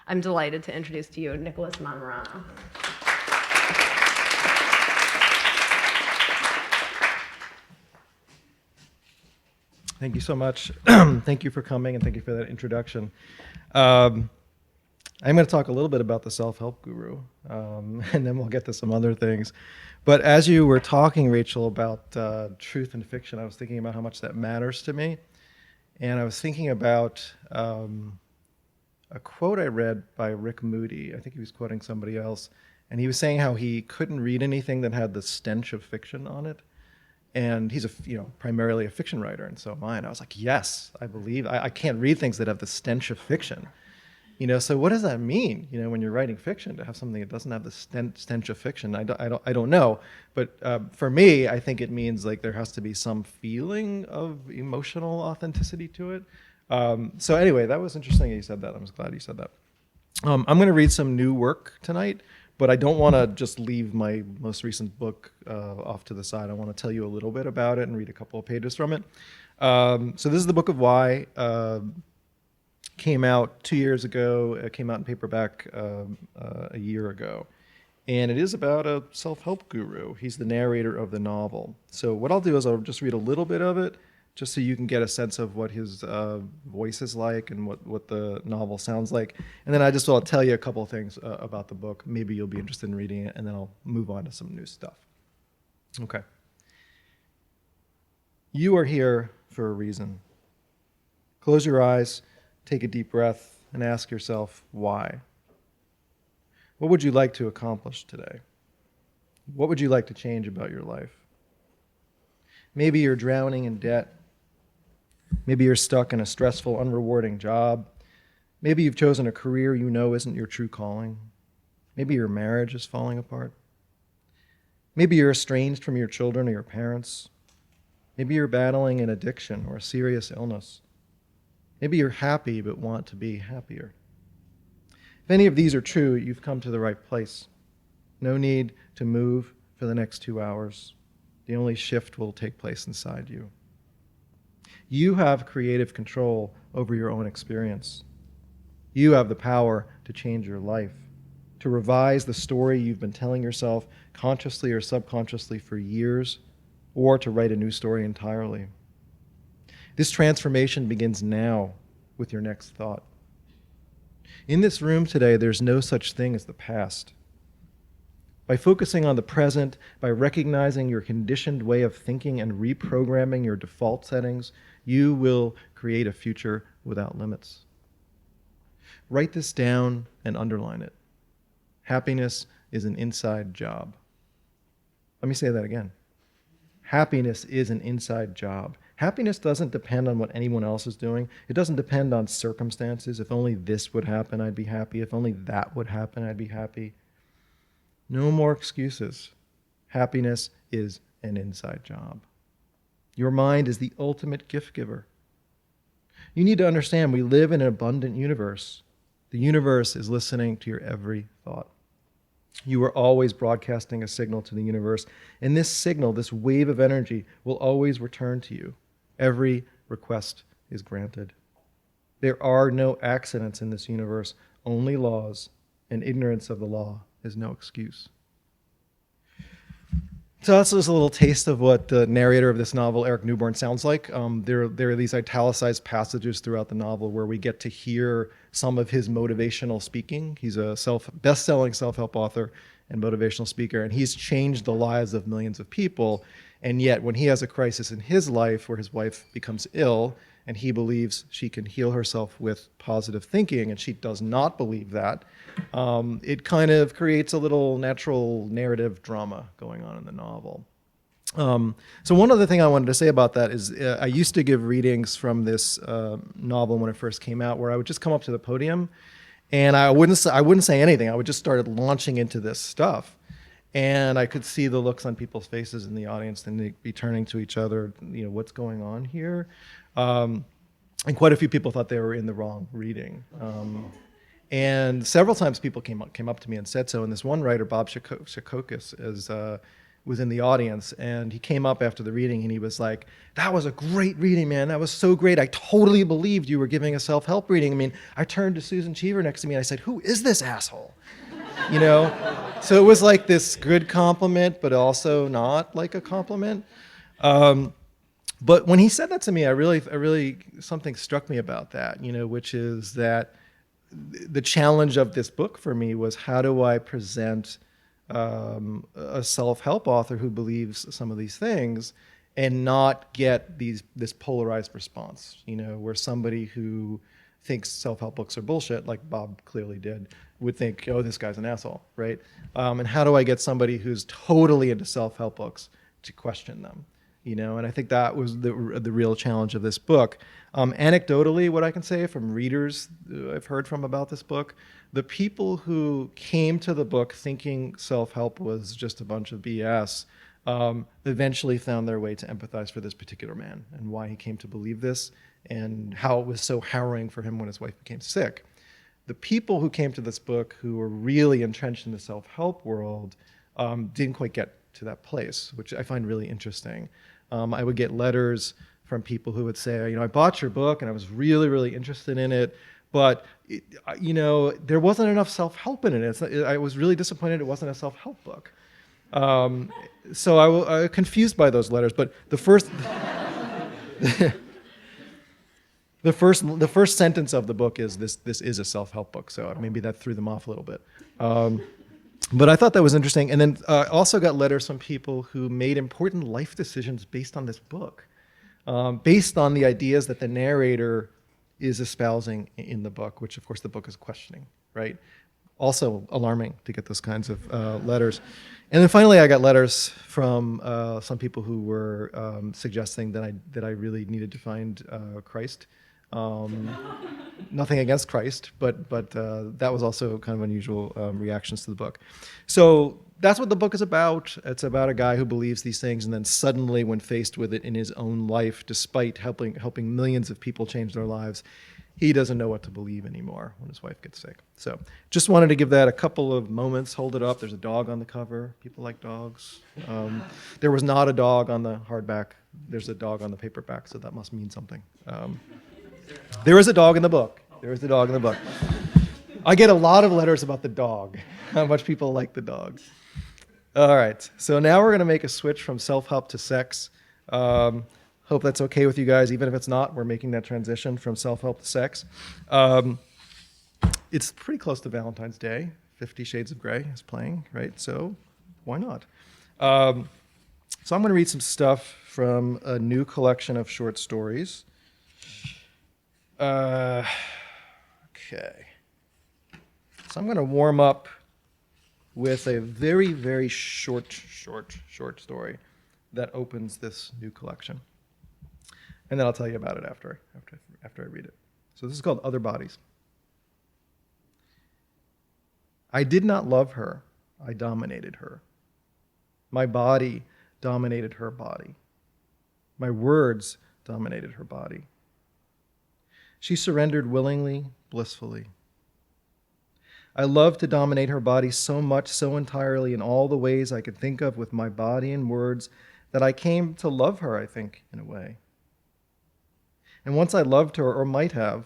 I'm delighted to introduce to you Nicholas Montemarano. Thank you so much. Thank you for coming, and thank you for that introduction. I'm going to talk a little bit about the self-help guru, and then we'll get to some other things. But as you were talking, Rachel, about truth and fiction, I was thinking about how much that matters to me. And I was thinking about a quote I read by Rick Moody. I think he was quoting somebody else. And he was saying how he couldn't read anything that had the stench of fiction on it. And he's primarily a fiction writer, and so am I. And I was like, yes, I believe. I can't read things that have the stench of fiction. So what does that mean? When you're writing fiction, to have something that doesn't have the stench of fiction, I don't know. But for me, I think it means like there has to be some feeling of emotional authenticity to it. So anyway, that was interesting that you said that. I was glad you said that. I'm going to read some new work tonight, but I don't want to just leave my most recent book off to the side. I want to tell you a little bit about it and read a couple of pages from it. So this is the Book of Why. Came out 2 years ago. It came out in paperback a year ago. And it is about a self-help guru. He's the narrator of the novel. So what I'll do is I'll just read a little bit of it, just so you can get a sense of what his voice is like and what the novel sounds like. And then I just will tell you a couple of things about the book. Maybe you'll be interested in reading it, and then I'll move on to some new stuff. Okay. You are here for a reason. Close your eyes, take a deep breath, and ask yourself, why? What would you like to accomplish today? What would you like to change about your life? Maybe you're drowning in debt. Maybe you're stuck in a stressful, unrewarding job. Maybe you've chosen a career you know isn't your true calling. Maybe your marriage is falling apart. Maybe you're estranged from your children or your parents. Maybe you're battling an addiction or a serious illness. Maybe you're happy but want to be happier. If any of these are true, you've come to the right place. No need to move for the next 2 hours. The only shift will take place inside you. You have creative control over your own experience. You have the power to change your life, to revise the story you've been telling yourself consciously or subconsciously for years, or to write a new story entirely. This transformation begins now with your next thought. In this room today, there's no such thing as the past. By focusing on the present, by recognizing your conditioned way of thinking and reprogramming your default settings, you will create a future without limits. Write this down and underline it. Happiness is an inside job. Let me say that again. Happiness is an inside job. Happiness doesn't depend on what anyone else is doing. It doesn't depend on circumstances. If only this would happen, I'd be happy. If only that would happen, I'd be happy. No more excuses. Happiness is an inside job. Your mind is the ultimate gift giver. You need to understand we live in an abundant universe. The universe is listening to your every thought. You are always broadcasting a signal to the universe, and this signal, this wave of energy, will always return to you. Every request is granted. There are no accidents in this universe, only laws, and ignorance of the law is no excuse. So that's just a little taste of what the narrator of this novel, Eric Newborn, sounds like. There are these italicized passages throughout the novel where we get to hear some of his motivational speaking. He's a best-selling self-help author and motivational speaker, and he's changed the lives of millions of people. And yet, when he has a crisis in his life where his wife becomes ill, and he believes she can heal herself with positive thinking, and she does not believe that, it kind of creates a little natural narrative drama going on in the novel. So one other thing I wanted to say about that is I used to give readings from this novel when it first came out, where I would just come up to the podium, and I wouldn't say anything. I would just start launching into this stuff. And I could see the looks on people's faces in the audience, and they'd be turning to each other, what's going on here? And quite a few people thought they were in the wrong reading. And several times people came up to me and said so. And this one writer, Bob Shakokis, was in the audience, and he came up after the reading and he was like, "That was a great reading, man. That was so great. I totally believed you were giving a self-help reading." I mean, I turned to Susan Cheever next to me and I said, "Who is this asshole?" You know? So it was like this good compliment, but also not like a compliment. But when he said that to me, I really, something struck me about that, which is that the challenge of this book for me was, how do I present a self-help author who believes some of these things and not get this polarized response, where somebody who thinks self-help books are bullshit, like Bob clearly did, would think, oh, this guy's an asshole, right? And how do I get somebody who's totally into self-help books to question them? And I think that was the real challenge of this book. Anecdotally, what I can say from readers I've heard from about this book, the people who came to the book thinking self-help was just a bunch of BS, eventually found their way to empathize for this particular man and why he came to believe this and how it was so harrowing for him when his wife became sick. The people who came to this book who were really entrenched in the self-help world didn't quite get to that place, which I find really interesting. I would get letters from people who would say, I bought your book and I was really, really interested in it, but there wasn't enough self-help in it. I was really disappointed it wasn't a self-help book. So I was confused by those letters. But the first sentence of the book is this is a self-help book. So maybe that threw them off a little bit. But I thought that was interesting. And then also got letters from people who made important life decisions based on this book, based on the ideas that the narrator is espousing in the book, which of course the book is questioning, right? Also alarming to get those kinds of letters. And then finally I got letters from some people who were suggesting that I really needed to find Christ. Nothing against Christ, but that was also kind of unusual reactions to the book. So that's what the book is about. It's about a guy who believes these things, and then suddenly, when faced with it in his own life, despite helping millions of people change their lives, he doesn't know what to believe anymore when his wife gets sick. So just wanted to give that a couple of moments. Hold it up. There's a dog on the cover. People like dogs. There was not a dog on the hardback. There's a dog on the paperback, so that must mean something. There is a dog in the book. There is a dog in the book. I get a lot of letters about the dog, how much people like the dog. All right, so now we're going to make a switch from self-help to sex. Hope that's okay with you guys. Even if it's not, we're making that transition from self-help to sex. It's pretty close to Valentine's Day. 50 Shades of Grey is playing, right? So why not? So I'm going to read some stuff from a new collection of short stories. Okay. So I'm going to warm up with a very, very short story that opens this new collection. And then I'll tell you about it after I read it. So this is called Other Bodies. I did not love her. I dominated her. My body dominated her body. My words dominated her body. She surrendered willingly, blissfully. I loved to dominate her body so much, so entirely, in all the ways I could think of with my body and words, that I came to love her, I think, in a way. And once I loved her, or might have,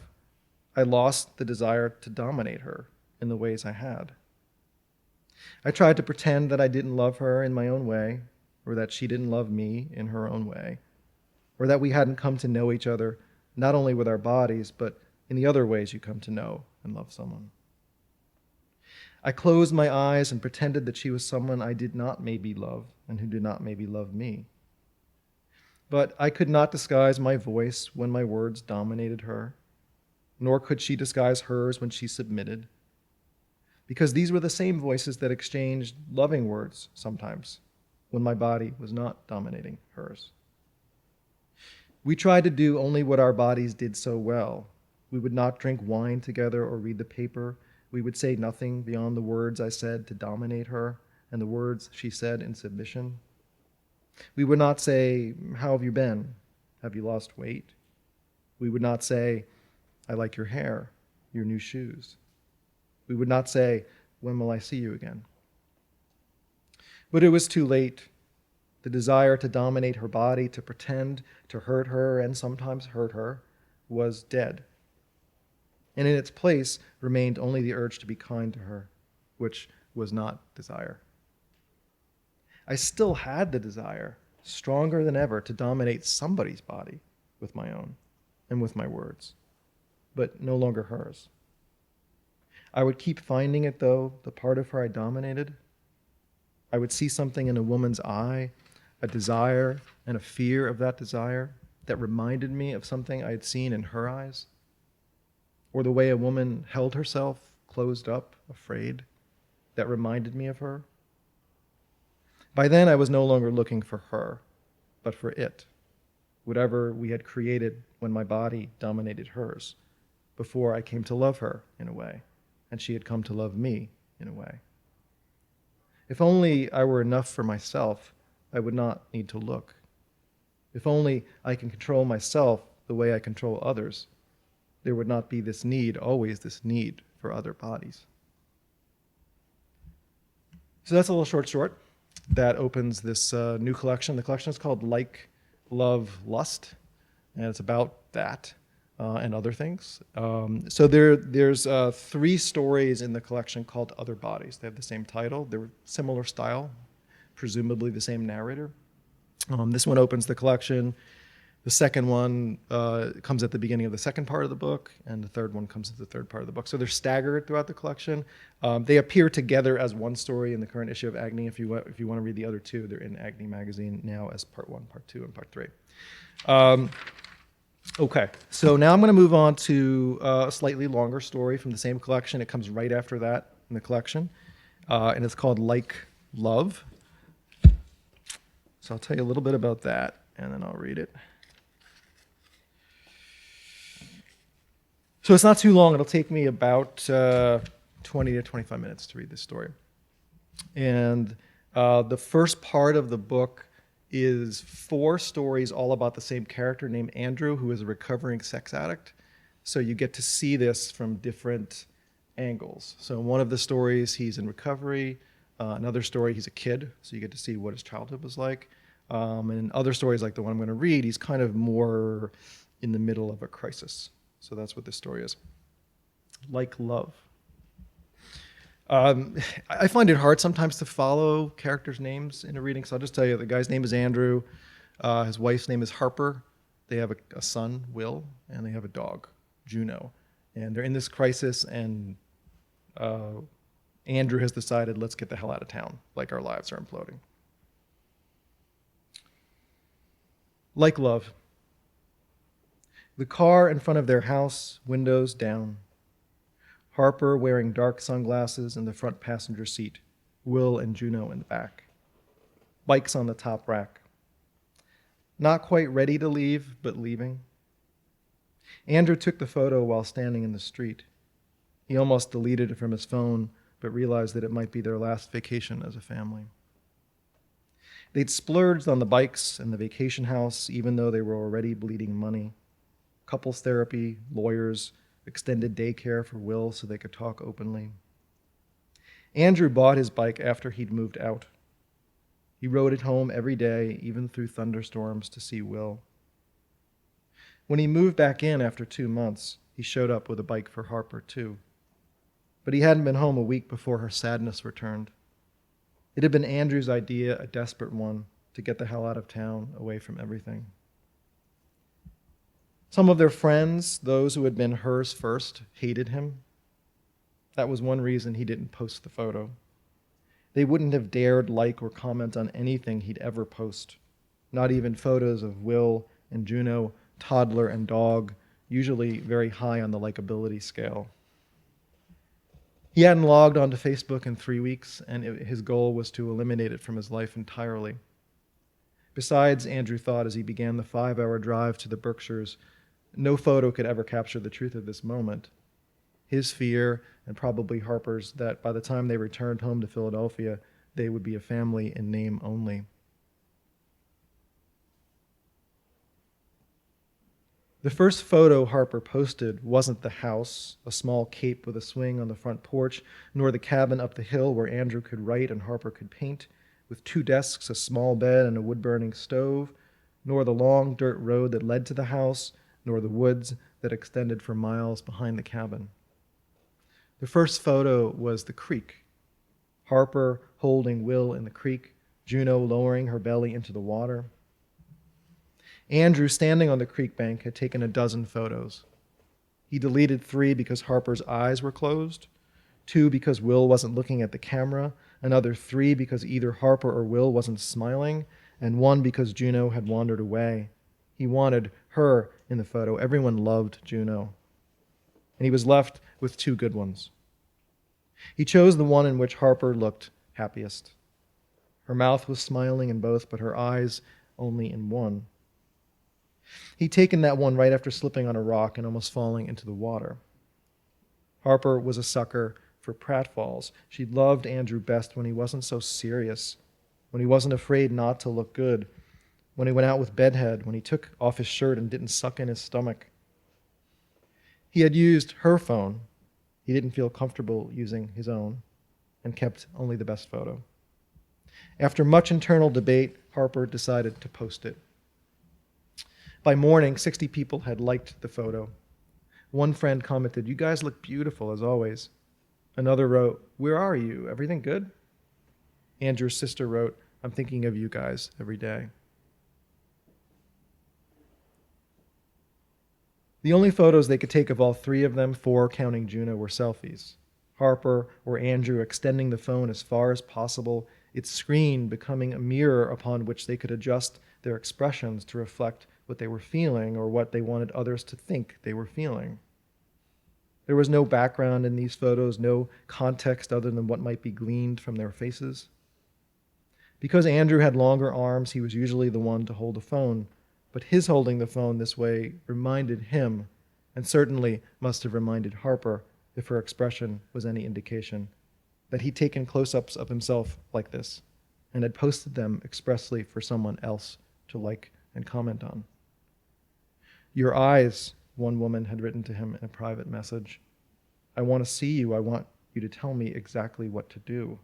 I lost the desire to dominate her in the ways I had. I tried to pretend that I didn't love her in my own way, or that she didn't love me in her own way, or that we hadn't come to know each other not only with our bodies, but in the other ways you come to know and love someone. I closed my eyes and pretended that she was someone I did not maybe love and who did not maybe love me. But I could not disguise my voice when my words dominated her, nor could she disguise hers when she submitted, because these were the same voices that exchanged loving words sometimes when my body was not dominating hers. We tried to do only what our bodies did so well. We would not drink wine together or read the paper. We would say nothing beyond the words I said to dominate her and the words she said in submission. We would not say, "How have you been? Have you lost weight?" We would not say, "I like your hair, your new shoes." We would not say, "When will I see you again?" But it was too late. The desire to dominate her body, to pretend, to hurt her, and sometimes hurt her, was dead. And in its place remained only the urge to be kind to her, which was not desire. I still had the desire, stronger than ever, to dominate somebody's body with my own and with my words, but no longer hers. I would keep finding it, though, the part of her I dominated. I would see something in a woman's eye, a desire and a fear of that desire that reminded me of something I had seen in her eyes, or the way a woman held herself, closed up, afraid, that reminded me of her. By then, I was no longer looking for her, but for it, whatever we had created when my body dominated hers, before I came to love her in a way, and she had come to love me in a way. If only I were enough for myself, I would not need to look. If only I can control myself the way I control others, there would not be this need, always this need for other bodies. So that's a little short that opens this new collection. The collection is called Like, Love, Lust, and it's about that and other things. So there's 3 stories in the collection called Other Bodies. They have the same title. They're similar style, presumably the same narrator. This one opens the collection. The second one comes at the beginning of the second part of the book, and the third one comes at the third part of the book. So they're staggered throughout the collection. They appear together as one story in the current issue of AGNI. If you want to read the other 2, they're in AGNI magazine now as part 1, part 2, and part 3. Okay, so now I'm going to move on to a slightly longer story from the same collection. It comes right after that in the collection, and it's called Like, Love. So I'll tell you a little bit about that, and then I'll read it. So it's not too long. It'll take me about 20 to 25 minutes to read this story. And the first part of the book is 4 stories all about the same character named Andrew, who is a recovering sex addict. So you get to see this from different angles. So in one of the stories, he's in recovery. Another story, he's a kid, so you get to see what his childhood was like. And in other stories, like the one I'm going to read, he's kind of more in the middle of a crisis. So that's what this story is. Like Love. I find it hard sometimes to follow characters' names in a reading, so I'll just tell you, the guy's name is Andrew. His wife's name is Harper. They have a son, Will, and they have a dog, Juno. And they're in this crisis, and Andrew has decided, let's get the hell out of town, like our lives are imploding. Like Love. The car in front of their house, windows down. Harper wearing dark sunglasses in the front passenger seat, Will and Juno in the back. Bikes on the top rack. Not quite ready to leave, but leaving. Andrew took the photo while standing in the street. He almost deleted it from his phone, but realized that it might be their last vacation as a family. They'd splurged on the bikes and the vacation house, even though they were already bleeding money. Couples therapy, lawyers, extended daycare for Will so they could talk openly. Andrew bought his bike after he'd moved out. He rode it home every day, even through thunderstorms, to see Will. When he moved back in after 2 months, he showed up with a bike for Harper, too. But he hadn't been home a week before her sadness returned. It had been Andrew's idea, a desperate one, to get the hell out of town, away from everything. Some of their friends, those who had been hers first, hated him. That was one reason he didn't post the photo. They wouldn't have dared like or comment on anything he'd ever post, not even photos of Will and Juno, toddler and dog, usually very high on the likability scale. He hadn't logged onto Facebook in 3 weeks, and his goal was to eliminate it from his life entirely. Besides, Andrew thought as he began the 5-hour drive to the Berkshires, no photo could ever capture the truth of this moment. His fear, and probably Harper's, that by the time they returned home to Philadelphia, they would be a family in name only. The first photo Harper posted wasn't the house, a small cape with a swing on the front porch, nor the cabin up the hill where Andrew could write and Harper could paint, with 2 desks, a small bed, and a wood-burning stove, nor the long dirt road that led to the house, nor the woods that extended for miles behind the cabin. The first photo was the creek. Harper holding Will in the creek, Juno lowering her belly into the water. Andrew, standing on the creek bank, had taken a dozen photos. He deleted 3 because Harper's eyes were closed, 2 because Will wasn't looking at the camera, another 3 because either Harper or Will wasn't smiling, and 1 because Juno had wandered away. He wanted her in the photo. Everyone loved Juno. And he was left with 2 good ones. He chose the one in which Harper looked happiest. Her mouth was smiling in both, but her eyes only in one. He'd taken that one right after slipping on a rock and almost falling into the water. Harper was a sucker for pratfalls. She loved Andrew best when he wasn't so serious, when he wasn't afraid not to look good, when he went out with bedhead, when he took off his shirt and didn't suck in his stomach. He had used her phone. He didn't feel comfortable using his own and kept only the best photo. After much internal debate, Harper decided to post it. By morning, 60 people had liked the photo. One friend commented, "You guys look beautiful as always." Another wrote, "Where are you? Everything good?" Andrew's sister wrote, "I'm thinking of you guys every day." The only photos they could take of all 3 of them, 4 counting Juno, were selfies. Harper or Andrew extending the phone as far as possible, its screen becoming a mirror upon which they could adjust their expressions to reflect what they were feeling or what they wanted others to think they were feeling. There was no background in these photos, no context other than what might be gleaned from their faces. Because Andrew had longer arms, he was usually the one to hold the phone, but his holding the phone this way reminded him, and certainly must have reminded Harper, if her expression was any indication, that he'd taken close-ups of himself like this and had posted them expressly for someone else to like and comment on. "Your eyes," one woman had written to him in a private message. "I want to see you. I want you to tell me exactly what to do."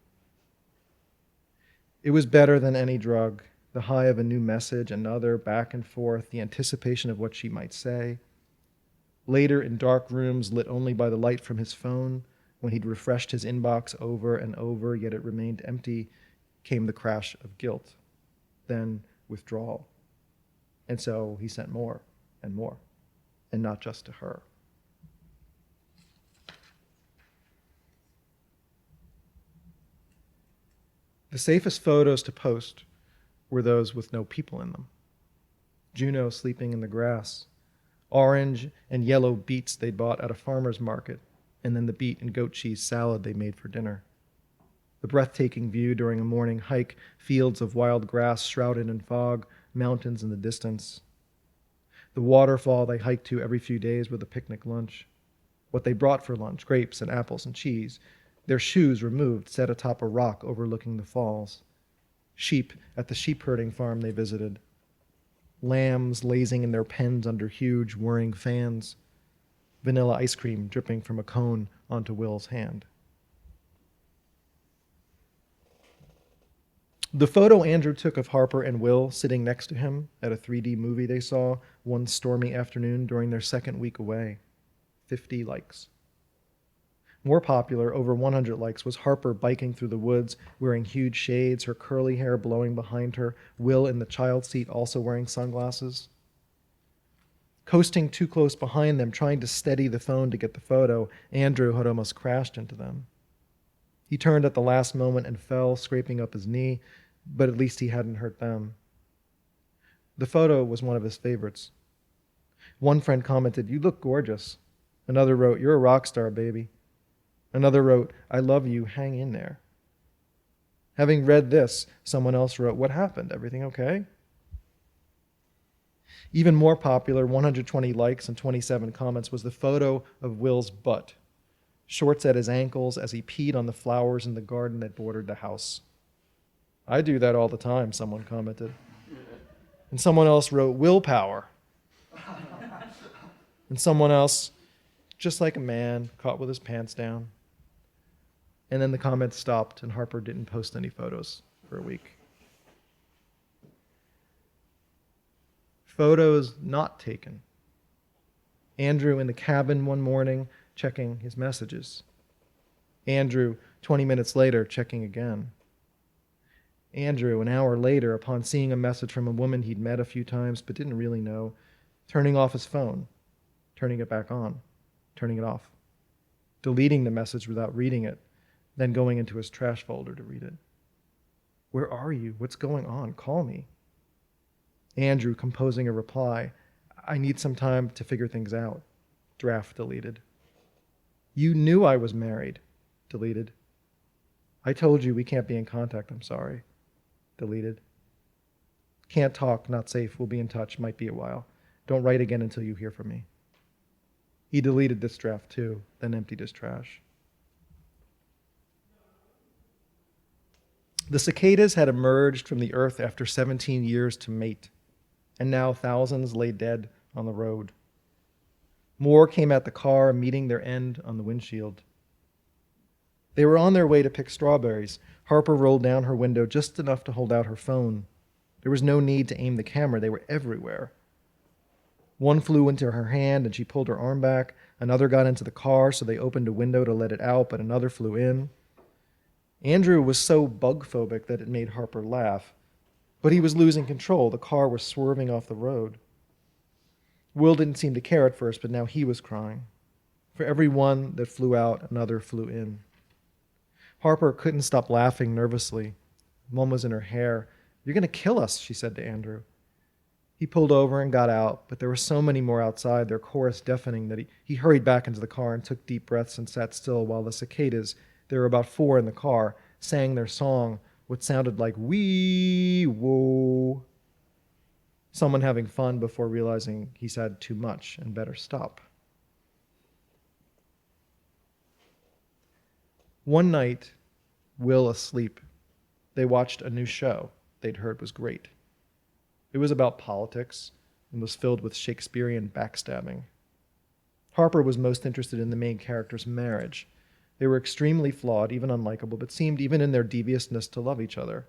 It was better than any drug, the high of a new message, another, back and forth, the anticipation of what she might say. Later, in dark rooms lit only by the light from his phone, when he'd refreshed his inbox over and over, yet it remained empty, came the crash of guilt, then withdrawal. And so he sent more, and not just to her. The safest photos to post were those with no people in them. Juno sleeping in the grass, orange and yellow beets they'd bought at a farmer's market, and then the beet and goat cheese salad they made for dinner. The breathtaking view during a morning hike, fields of wild grass shrouded in fog, mountains in the distance. The waterfall they hiked to every few days with a picnic lunch. What they brought for lunch, grapes and apples and cheese. Their shoes removed, set atop a rock overlooking the falls. Sheep at the sheep herding farm they visited. Lambs lazing in their pens under huge whirring fans. Vanilla ice cream dripping from a cone onto Will's hand. The photo Andrew took of Harper and Will sitting next to him at a 3D movie they saw one stormy afternoon during their second week away. 50 likes. More popular, over 100 likes, was Harper biking through the woods, wearing huge shades, her curly hair blowing behind her, Will in the child seat also wearing sunglasses. Coasting too close behind them, trying to steady the phone to get the photo, Andrew had almost crashed into them. He turned at the last moment and fell, scraping up his knee, but at least he hadn't hurt them. The photo was one of his favorites. One friend commented, "You look gorgeous." Another wrote, "You're a rock star, baby." Another wrote, "I love you, hang in there." Having read this, someone else wrote, "What happened? Everything okay?" Even more popular, 120 likes and 27 comments, was the photo of Will's butt, shorts at his ankles as he peed on the flowers in the garden that bordered the house. "I do that all the time," someone commented. And someone else wrote, "Willpower." And someone else, "Just like a man, caught with his pants down." And then the comments stopped and Harper didn't post any photos for a week. Photos not taken. Andrew in the cabin one morning, checking his messages. Andrew, 20 minutes later, checking again. Andrew, an hour later, upon seeing a message from a woman he'd met a few times but didn't really know, turning off his phone, turning it back on, turning it off, deleting the message without reading it, then going into his trash folder to read it. Where are you? What's going on? Call me. Andrew composing a reply. I need some time to figure things out. Draft deleted. You knew I was married. Deleted. I told you we can't be in contact. I'm sorry. Deleted. Can't talk. Not safe. We'll be in touch. Might be a while. Don't write again until you hear from me. He deleted this draft too, then emptied his trash. The cicadas had emerged from the earth after 17 years to mate, and now thousands lay dead on the road. More came at the car, meeting their end on the windshield. They were on their way to pick strawberries. Harper rolled down her window just enough to hold out her phone. There was no need to aim the camera. They were everywhere. One flew into her hand and she pulled her arm back. Another got into the car, so they opened a window to let it out, but another flew in. Andrew was so bug-phobic that it made Harper laugh. But he was losing control. The car was swerving off the road. Will didn't seem to care at first, but now he was crying. For every one that flew out, another flew in. Harper couldn't stop laughing nervously. One was in her hair. You're going to kill us, she said to Andrew. He pulled over and got out, but there were so many more outside, their chorus deafening, that he hurried back into the car and took deep breaths and sat still while the cicadas, there were about 4 in the car, sang their song, what sounded like wee-woo. Someone having fun before realizing he's had too much and better stop. One night, Will asleep, they watched a new show they'd heard was great. It was about politics and was filled with Shakespearean backstabbing. Harper was most interested in the main character's marriage. They were extremely flawed, even unlikable, but seemed, even in their deviousness, to love each other.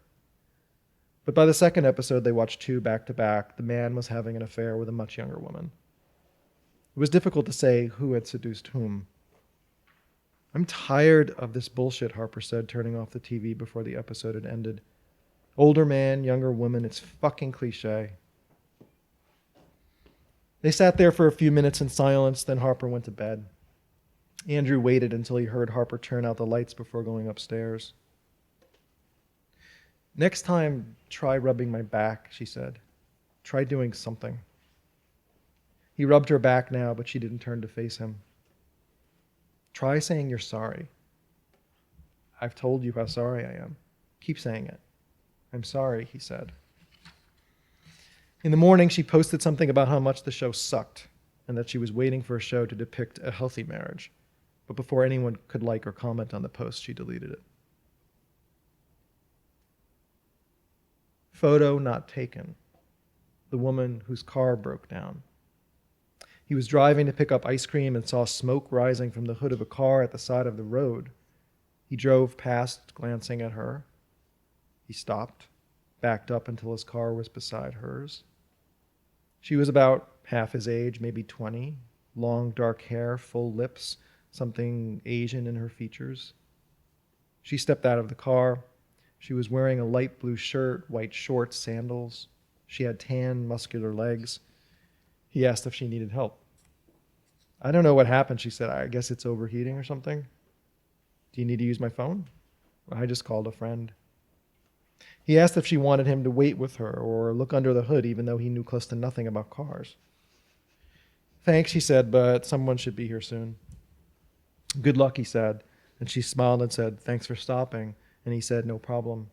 But by the second episode they watched 2 back-to-back, the man was having an affair with a much younger woman. It was difficult to say who had seduced whom. I'm tired of this bullshit, Harper said, turning off the TV before the episode had ended. Older man, younger woman, it's fucking cliche. They sat there for a few minutes in silence, then Harper went to bed. Andrew waited until he heard Harper turn out the lights before going upstairs. Next time, try rubbing my back, she said. Try doing something. He rubbed her back now, but she didn't turn to face him. Try saying you're sorry. I've told you how sorry I am. Keep saying it. I'm sorry, he said. In the morning, she posted something about how much the show sucked and that she was waiting for a show to depict a healthy marriage. But before anyone could like or comment on the post, she deleted it. Photo not taken. The woman whose car broke down. He was driving to pick up ice cream and saw smoke rising from the hood of a car at the side of the road. He drove past, glancing at her. He stopped, backed up until his car was beside hers. She was about half his age, maybe 20, long dark hair, full lips, something Asian in her features. She stepped out of the car. She was wearing a light blue shirt, white shorts, sandals. She had tan, muscular legs. He asked if she needed help. I don't know what happened, she said. I guess it's overheating or something. Do you need to use my phone? I just called a friend. He asked if she wanted him to wait with her or look under the hood, even though he knew close to nothing about cars. Thanks, she said, but someone should be here soon. Good luck, he said. And she smiled and said, thanks for stopping. And he said, no problem.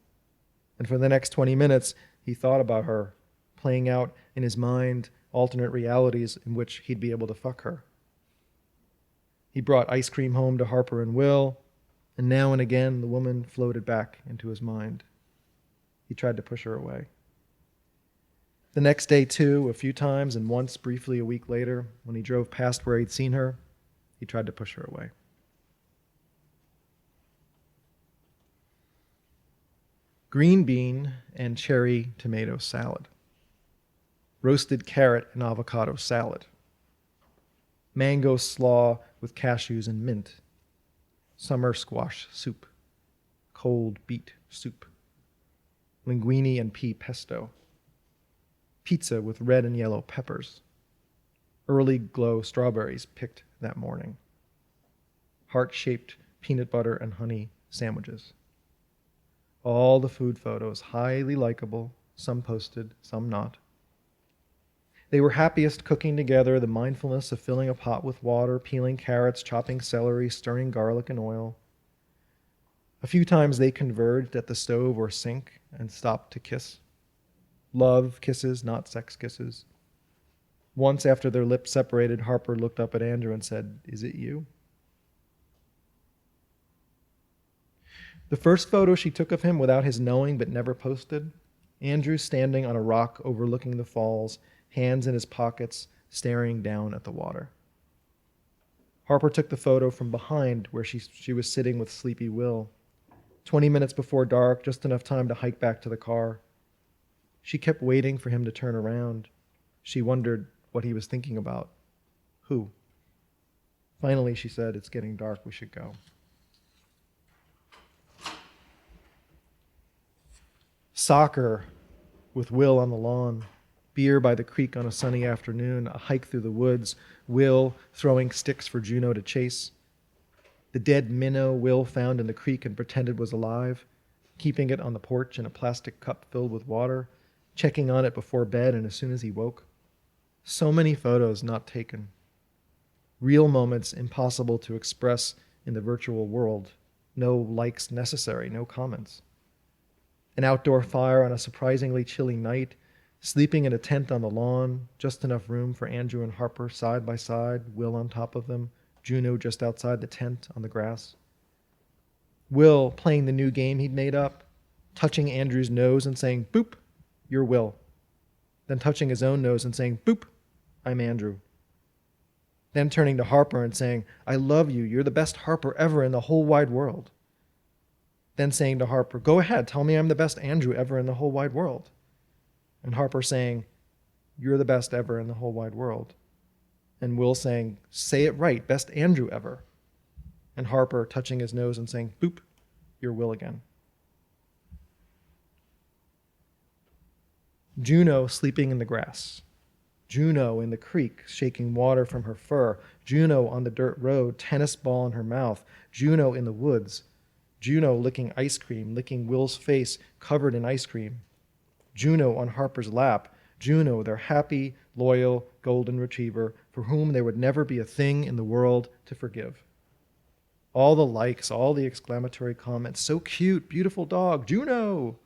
And for the next 20 minutes, he thought about her, playing out in his mind alternate realities in which he'd be able to fuck her. He brought ice cream home to Harper and Will, and now and again the woman floated back into his mind. He tried to push her away. The next day, too, a few times, and once briefly a week later, when he drove past where he'd seen her, he tried to push her away. Green bean and cherry tomato salad. roasted carrot and avocado salad, mango slaw with cashews and mint, summer squash soup, cold beet soup, linguine and pea pesto, pizza with red and yellow peppers, early glow strawberries picked that morning, heart-shaped peanut butter and honey sandwiches. All the food photos, highly likable, some posted, some not. They were happiest cooking together, the mindfulness of filling a pot with water, peeling carrots, chopping celery, stirring garlic and oil. A few times they converged at the stove or sink and stopped to kiss. Love kisses, not sex kisses. Once after their lips separated, Harper looked up at Andrew and said, "Is it you?" The first photo she took of him without his knowing but never posted, Andrew standing on a rock overlooking the falls, hands in his pockets, staring down at the water. Harper took the photo from behind where she was sitting with sleepy Will. 20 minutes before dark, just enough time to hike back to the car. She kept waiting for him to turn around. She wondered what he was thinking about. Who? Finally, she said, "It's getting dark, we should go." Soccer with Will on the lawn, beer by the creek on a sunny afternoon, a hike through the woods, Will throwing sticks for Juno to chase. The dead minnow Will found in the creek and pretended was alive, keeping it on the porch in a plastic cup filled with water, checking on it before bed and as soon as he woke. So many photos not taken. Real moments impossible to express in the virtual world. No likes necessary, no comments. An outdoor fire on a surprisingly chilly night, sleeping in a tent on the lawn, just enough room for Andrew and Harper side by side, Will on top of them, Juno just outside the tent on the grass. Will playing the new game he'd made up, touching Andrew's nose and saying, "Boop, you're Will." Then touching his own nose and saying, "Boop, I'm Andrew." Then turning to Harper and saying, "I love you, you're the best Harper ever in the whole wide world." Then saying to Harper, "Go ahead, tell me I'm the best Andrew ever in the whole wide world." And Harper saying, "You're the best ever in the whole wide world." And Will saying, "Say it right, best Andrew ever." And Harper touching his nose and saying, "Boop, you're Will again." Juno sleeping in the grass. Juno in the creek, shaking water from her fur. Juno on the dirt road, tennis ball in her mouth. Juno in the woods. Juno licking ice cream, licking Will's face covered in ice cream. Juno on Harper's lap. Juno, their happy, loyal golden retriever, for whom there would never be a thing in the world to forgive. All the likes, all the exclamatory comments. "So cute, beautiful dog, Juno!"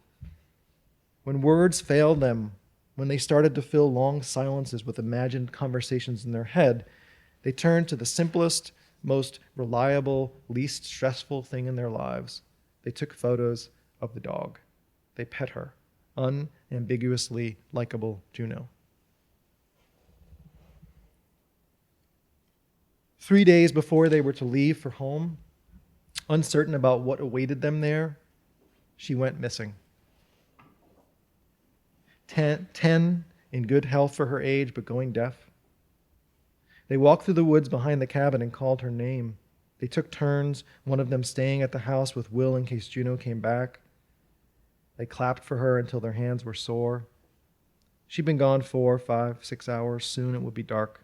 When words failed them, when they started to fill long silences with imagined conversations in their head, they turned to the simplest, most reliable, least stressful thing in their lives. They took photos of the dog. They pet her, unambiguously likable Juno. 3 days before they were to leave for home, uncertain about what awaited them there, she went missing. 10 in good health for her age, but going deaf. They walked through the woods behind the cabin and called her name. They took turns, one of them staying at the house with Will in case Juno came back. They clapped for her until their hands were sore. She'd been gone 4, 5, 6 hours. Soon it would be dark.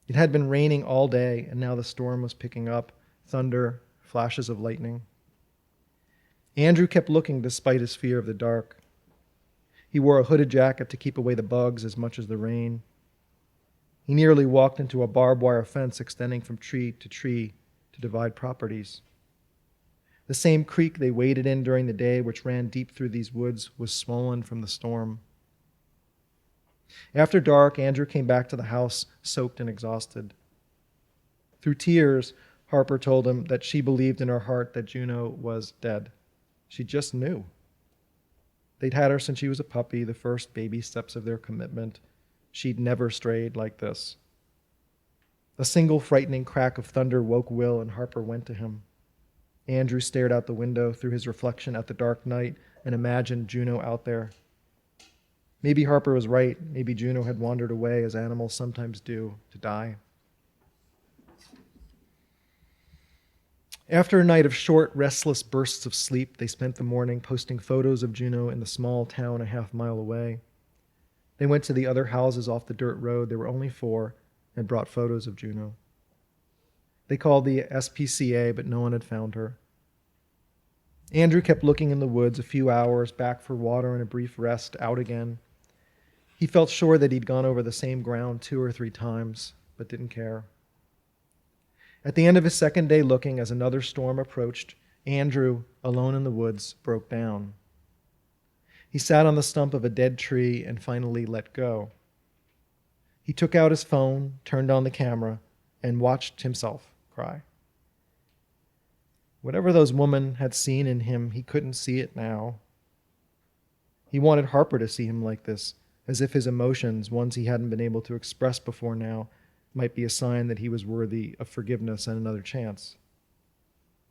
It had been raining all day, and now the storm was picking up, thunder, flashes of lightning. Andrew kept looking despite his fear of the dark. He wore a hooded jacket to keep away the bugs as much as the rain. He nearly walked into a barbed wire fence extending from tree to divide properties. The same creek they waded in during the day, which ran deep through these woods, was swollen from the storm. After dark, Andrew came back to the house, soaked and exhausted. Through tears, Harper told him that she believed in her heart that Juno was dead. She just knew. They'd had her since she was a puppy, the first baby steps of their commitment. She'd never strayed like this. A single frightening crack of thunder woke Will, and Harper went to him. Andrew stared out the window through his reflection at the dark night and imagined Juno out there. Maybe Harper was right. Maybe Juno had wandered away, as animals sometimes do, to die. After a night of short, restless bursts of sleep, they spent the morning posting photos of Juno in the small town a half-mile away. They went to the other houses off the dirt road, there were only 4, and brought photos of Juno. They called the SPCA, but no one had found her. Andrew kept looking in the woods a few hours, back for water and a brief rest, out again. He felt sure that he'd gone over the same ground 2 or 3 times, but didn't care. At the end of his second day looking, as another storm approached, Andrew, alone in the woods, broke down. He sat on the stump of a dead tree and finally let go. He took out his phone, turned on the camera, and watched himself cry. Whatever those women had seen in him, he couldn't see it now. He wanted Harper to see him like this, as if his emotions, ones he hadn't been able to express before now, might be a sign that he was worthy of forgiveness and another chance.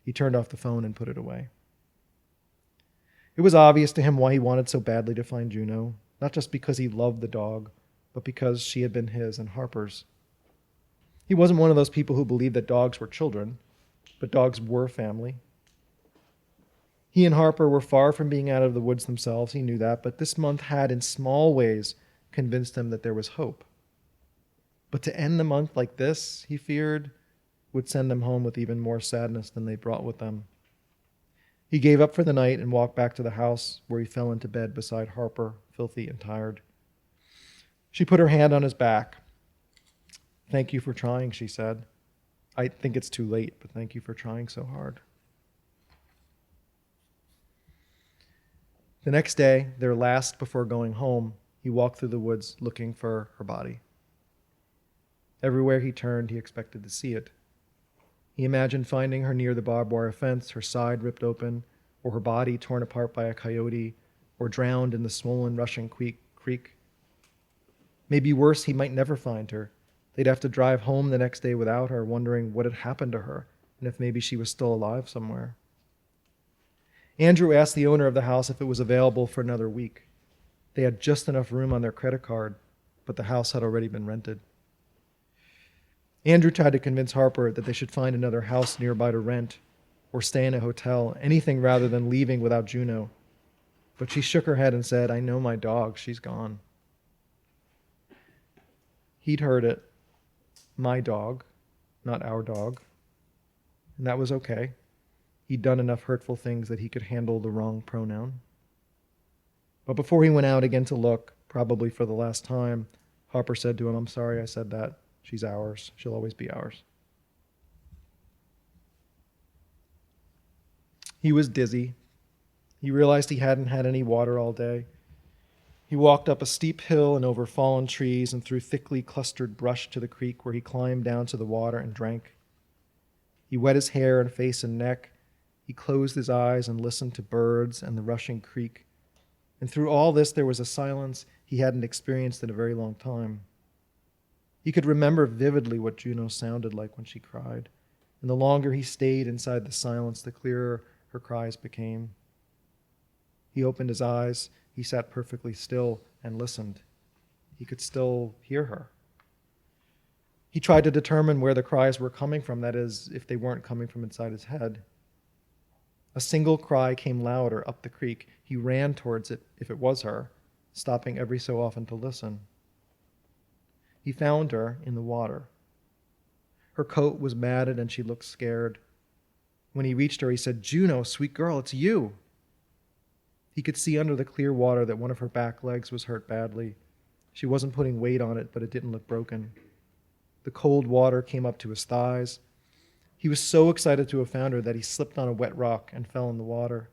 He turned off the phone and put it away. It was obvious to him why he wanted so badly to find Juno, not just because he loved the dog, but because she had been his and Harper's. He wasn't one of those people who believed that dogs were children, but dogs were family. He and Harper were far from being out of the woods themselves, he knew that, but this month had, in small ways, convinced him that there was hope. But to end the month like this, he feared, would send them home with even more sadness than they brought with them. He gave up for the night and walked back to the house, where he fell into bed beside Harper, filthy and tired. She put her hand on his back. "Thank you for trying," she said. "I think it's too late, but thank you for trying so hard." The next day, their last before going home, he walked through the woods looking for her body. Everywhere he turned, he expected to see it. He imagined finding her near the barbed wire fence, her side ripped open, or her body torn apart by a coyote, or drowned in the swollen, rushing creek. Maybe worse, he might never find her. They'd have to drive home the next day without her, wondering what had happened to her, and if maybe she was still alive somewhere. Andrew asked the owner of the house if it was available for another week. They had just enough room on their credit card, but the house had already been rented. Andrew tried to convince Harper that they should find another house nearby to rent, or stay in a hotel, anything rather than leaving without Juno. But she shook her head and said, "I know my dog, she's gone." He'd heard it. My dog, not our dog. And that was okay. He'd done enough hurtful things that he could handle the wrong pronoun. But before he went out again to look, probably for the last time, Harper said to him, "I'm sorry I said that. She's ours. She'll always be ours." He was dizzy. He realized he hadn't had any water all day. He walked up a steep hill and over fallen trees and through thickly clustered brush to the creek, where he climbed down to the water and drank. He wet his hair and face and neck. He closed his eyes and listened to birds and the rushing creek. And through all this, there was a silence he hadn't experienced in a very long time. He could remember vividly what Juno sounded like when she cried. And the longer he stayed inside the silence, the clearer her cries became. He opened his eyes. He sat perfectly still and listened. He could still hear her. He tried to determine where the cries were coming from, that is, if they weren't coming from inside his head. A single cry came louder up the creek. He ran towards it, if it was her, stopping every so often to listen. He found her in the water. Her coat was matted and she looked scared. When he reached her, he said, "Juno, sweet girl, it's you." He could see under the clear water that one of her back legs was hurt badly. She wasn't putting weight on it, but it didn't look broken. The cold water came up to his thighs. He was so excited to have found her that he slipped on a wet rock and fell in the water.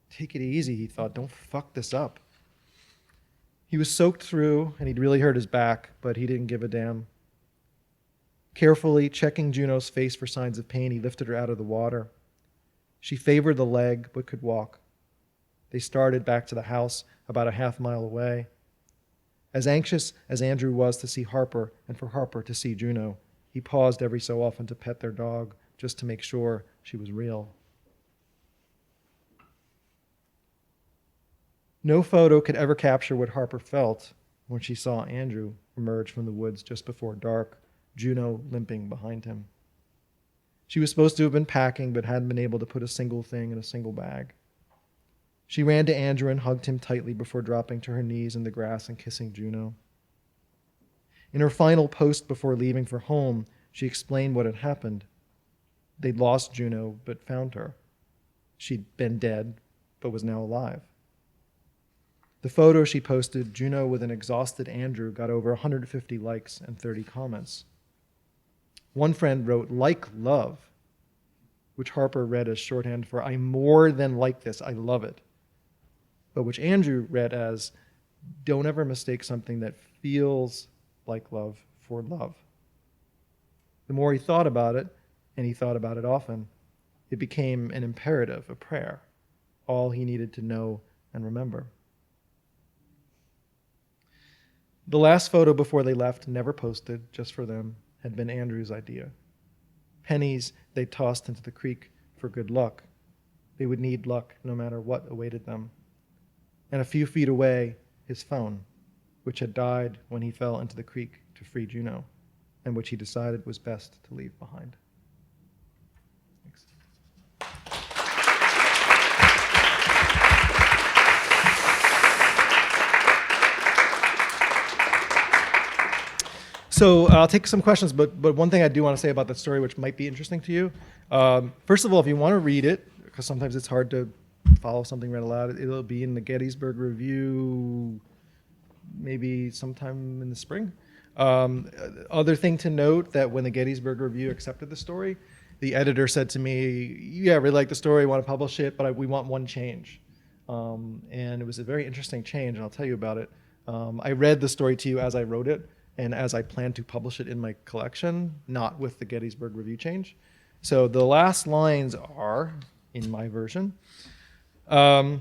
Take it easy, he thought. Don't fuck this up. He was soaked through, and he'd really hurt his back, but he didn't give a damn. Carefully checking Juno's face for signs of pain, he lifted her out of the water. She favored the leg, but could walk. They started back to the house, about a half-mile away. As anxious as Andrew was to see Harper and for Harper to see Juno, he paused every so often to pet their dog, just to make sure she was real. No photo could ever capture what Harper felt when she saw Andrew emerge from the woods just before dark, Juno limping behind him. She was supposed to have been packing, but hadn't been able to put a single thing in a single bag. She ran to Andrew and hugged him tightly before dropping to her knees in the grass and kissing Juno. In her final post before leaving for home, she explained what had happened. They'd lost Juno, but found her. She'd been dead, but was now alive. The photo she posted, Juno with an exhausted Andrew, got over 150 likes and 30 comments. One friend wrote, "Like love," which Harper read as shorthand for "I more than like this, I love it," but which Andrew read as, "Don't ever mistake something that feels like love for love." The more he thought about it, and he thought about it often, it became an imperative, a prayer, all he needed to know and remember. The last photo before they left, never posted, just for them, had been Andrew's idea. Pennies they tossed into the creek for good luck. They would need luck no matter what awaited them. And a few feet away, his phone, which had died when he fell into the creek to free Juno, and which he decided was best to leave behind. Thanks. So I'll take some questions, but one thing I do want to say about that story, which might be interesting to you. First of all, if you want to read it, because sometimes it's hard to follow something read aloud, it'll be in the Gettysburg Review maybe sometime in the spring. Other thing to note, that when the Gettysburg Review accepted the story, the editor said to me, "Yeah, I really like the story, want to publish it, but we want one change." And it was a very interesting change, and I'll tell you about it. I read the story to you as I wrote it, and as I plan to publish it in my collection, not with the Gettysburg Review change. So the last lines are, in my version, a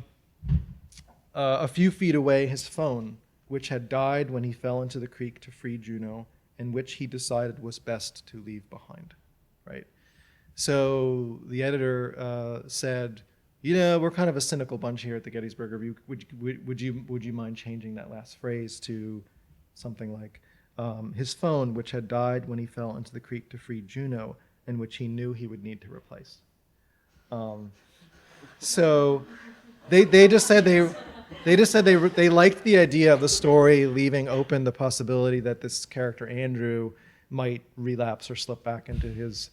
few feet away, his phone, which had died when he fell into the creek to free Juno, and which he decided was best to leave behind, right? So the editor said, we're kind of a cynical bunch here at the Gettysburg Review. Would you mind changing that last phrase to something like, his phone, which had died when he fell into the creek to free Juno, and which he knew he would need to replace. So they just said they liked the idea of the story leaving open the possibility that this character Andrew might relapse or slip back into his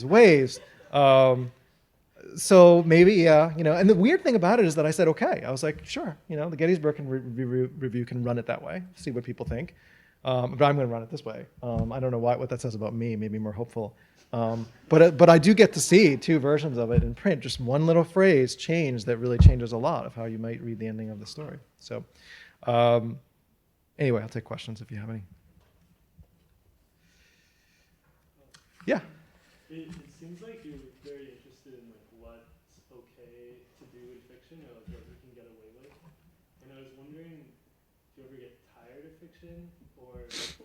ways. So maybe, yeah, and the weird thing about it is that I said, okay. I was like, sure, the Gettysburg Review can run it that way, see what people think. But I'm going to run it this way. I don't know what that says about me, maybe more hopeful. But I do get to see two versions of it in print, just one little phrase changed that really changes a lot of how you might read the ending of the story. So anyway, I'll take questions if you have any. Yeah. It seems like you're very interested in what's okay to do in fiction, or what you can get away with. And I was wondering if you ever get tired of fiction, or if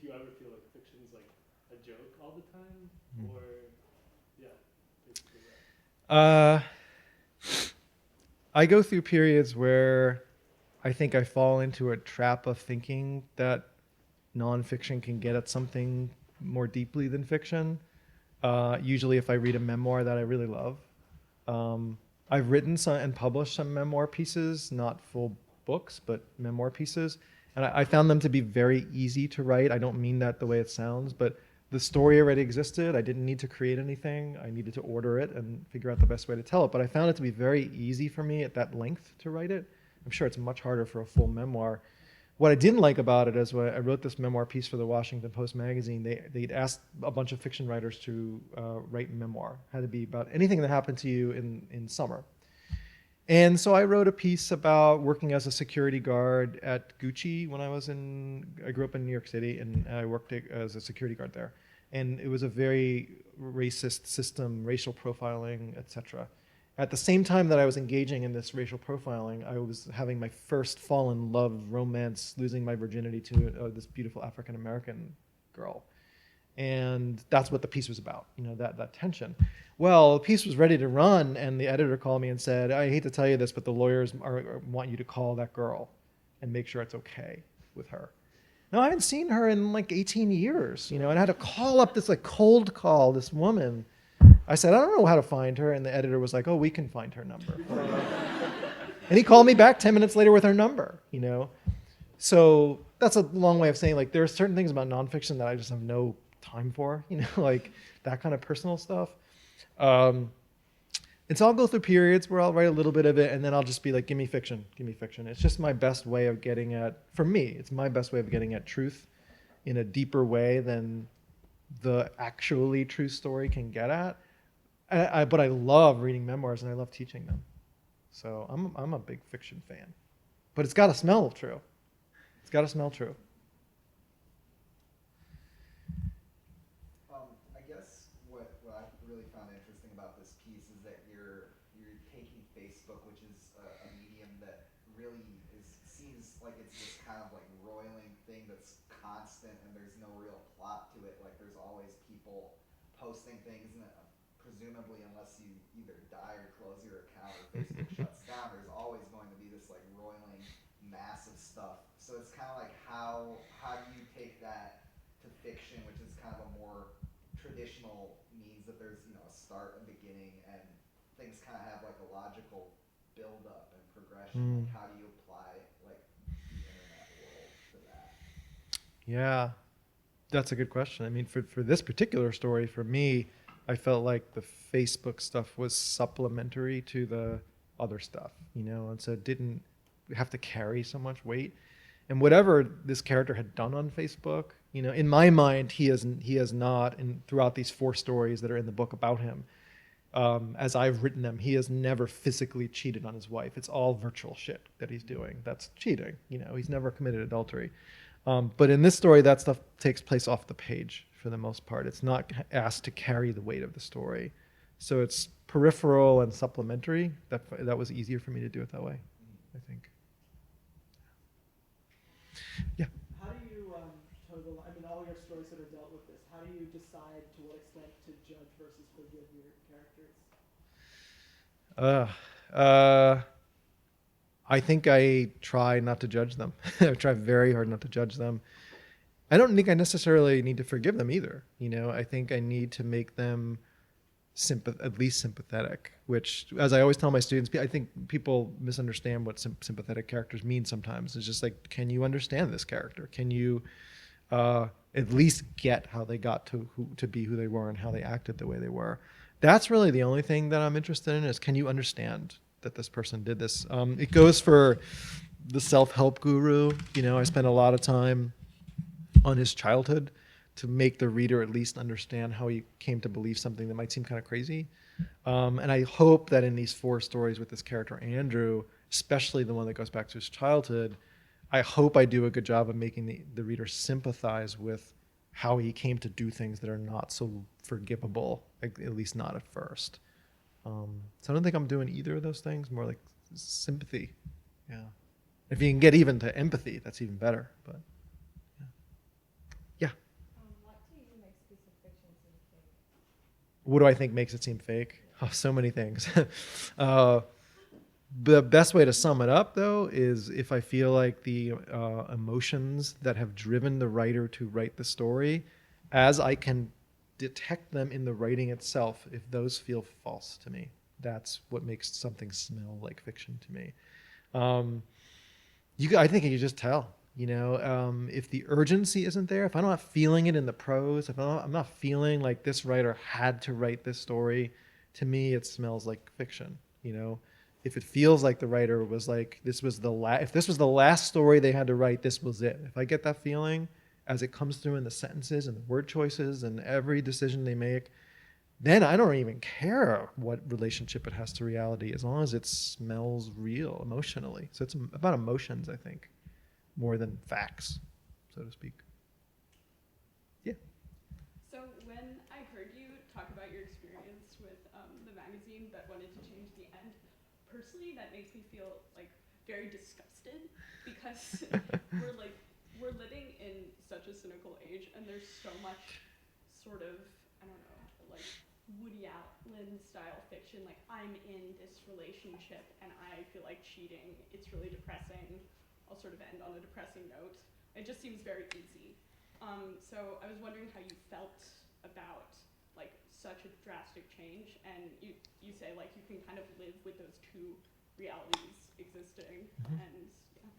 you ever feel like fiction's like a joke all the time, or basically that. I go through periods where I think I fall into a trap of thinking that nonfiction can get at something more deeply than fiction. Usually if I read a memoir that I really love. I've written some and published some memoir pieces, not full books, but memoir pieces. And I found them to be very easy to write. I don't mean that the way it sounds, but the story already existed. I didn't need to create anything. I needed to order it and figure out the best way to tell it. But I found it to be very easy for me at that length to write it. I'm sure it's much harder for a full memoir. What I didn't like about it is when I wrote this memoir piece for the Washington Post magazine, they'd asked a bunch of fiction writers to write a memoir. It had to be about anything that happened to you in summer. And so I wrote a piece about working as a security guard at Gucci when I grew up in New York City, and I worked as a security guard there. And it was a very racist system, racial profiling, etc. At the same time that I was engaging in this racial profiling, I was having my first fall in love romance, losing my virginity to this beautiful African-American girl. And that's what the piece was about, that tension. Well, the piece was ready to run, and the editor called me and said, I hate to tell you this, but the lawyers want you to call that girl and make sure it's okay with her. Now, I haven't seen her in like 18 years, and I had to call up this like cold call, this woman. I said, I don't know how to find her. And the editor was like, oh, we can find her number. And he called me back 10 minutes later with her number, So that's a long way of saying, like, there are certain things about nonfiction that I just have no time for, like that kind of personal stuff. And so I'll go through periods where I'll write a little bit of it, and then I'll just be like, give me fiction, give me fiction. It's just my best way of getting at, for me, it's my best way of getting at truth in a deeper way than the actually true story can get at. But I love reading memoirs, and I love teaching them. So I'm a big fiction fan. But it's got to smell true. It's got to smell true. I guess what I really found interesting about this piece is that you're taking Facebook, which is a medium that really seems like it's this kind of like roiling thing that's constant, and there's no real plot to it. Like there's always people posting things, and presumably unless you either die or close your account or Facebook shuts down, there's always going to be this like roiling mass of stuff. So it's kind of like how do you take that to fiction, which is kind of a more traditional means that there's a start, a beginning, and things kind of have like a logical build up and progression. Like how do you apply like the internet world to that? Yeah, that's a good question. I mean, for this particular story, for me, I felt like the Facebook stuff was supplementary to the other stuff, and so it didn't have to carry so much weight. And whatever this character had done on Facebook, in my mind, he has not, and throughout these 4 stories that are in the book about him, as I've written them, he has never physically cheated on his wife. It's all virtual shit that he's doing. That's cheating. He's never committed adultery. But in this story, that stuff takes place off the page for the most part. It's not asked to carry the weight of the story. So it's peripheral and supplementary. That was easier for me to do it that way, I think. Yeah. How do you toe the line? I mean, all your stories that are dealt with this. How do you decide to what extent to judge versus forgive your characters? I think I try not to judge them. I try very hard not to judge them. I don't think I necessarily need to forgive them either. I think I need to make them at least sympathetic, which, as I always tell my students, I think people misunderstand what sympathetic characters mean sometimes. It's just like, can you understand this character? Can you at least get how they got to be who they were and how they acted the way they were? That's really the only thing that I'm interested in, is can you understand that this person did this? It goes for the self-help guru. I spend a lot of time on his childhood to make the reader at least understand how he came to believe something that might seem kind of crazy. And I hope that in these 4 stories with this character, Andrew, especially the one that goes back to his childhood, I hope I do a good job of making the reader sympathize with how he came to do things that are not so forgivable, at least not at first. So I don't think I'm doing either of those things, more like sympathy. Yeah. If you can get even to empathy, that's even better. But yeah. What do you makes a piece of fiction seem fake? What do I think makes it seem fake? Oh, so many things. The best way to sum it up, though, is if I feel like the emotions that have driven the writer to write the story, as I can detect them in the writing itself, if those feel false to me, that's what makes something smell like fiction to me. I think you can just tell. If the urgency isn't there, if I'm not feeling it in the prose, if I'm not feeling like this writer had to write this story, to me it smells like fiction. If it feels like the writer was like, if this was the last story they had to write, this was it. If I get that feeling as it comes through in the sentences and the word choices and every decision they make, then I don't even care what relationship it has to reality, as long as it smells real emotionally. So it's about emotions, I think, more than facts, so to speak. Yeah. So when I heard you talk about your experience with the magazine that wanted to change the end, personally that makes me feel like very disgusted, because we're living in such a cynical age, and there's so much sort of, I don't know, like Woody Allen style fiction, like I'm in this relationship and I feel like cheating, it's really depressing, I'll sort of end on a depressing note. It just seems very easy. So I was wondering how you felt about like such a drastic change, and you say like you can kind of live with those two realities existing, and yeah.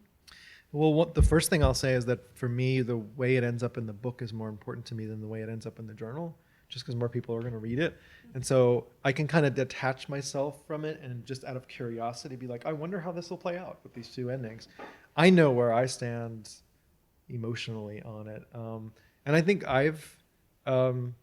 Well, the first thing I'll say is that for me, the way it ends up in the book is more important to me than the way it ends up in the journal, just because more people are going to read it. And so I can kind of detach myself from it and just out of curiosity be like, I wonder how this will play out with these two endings. I know where I stand emotionally on it. And I think I don't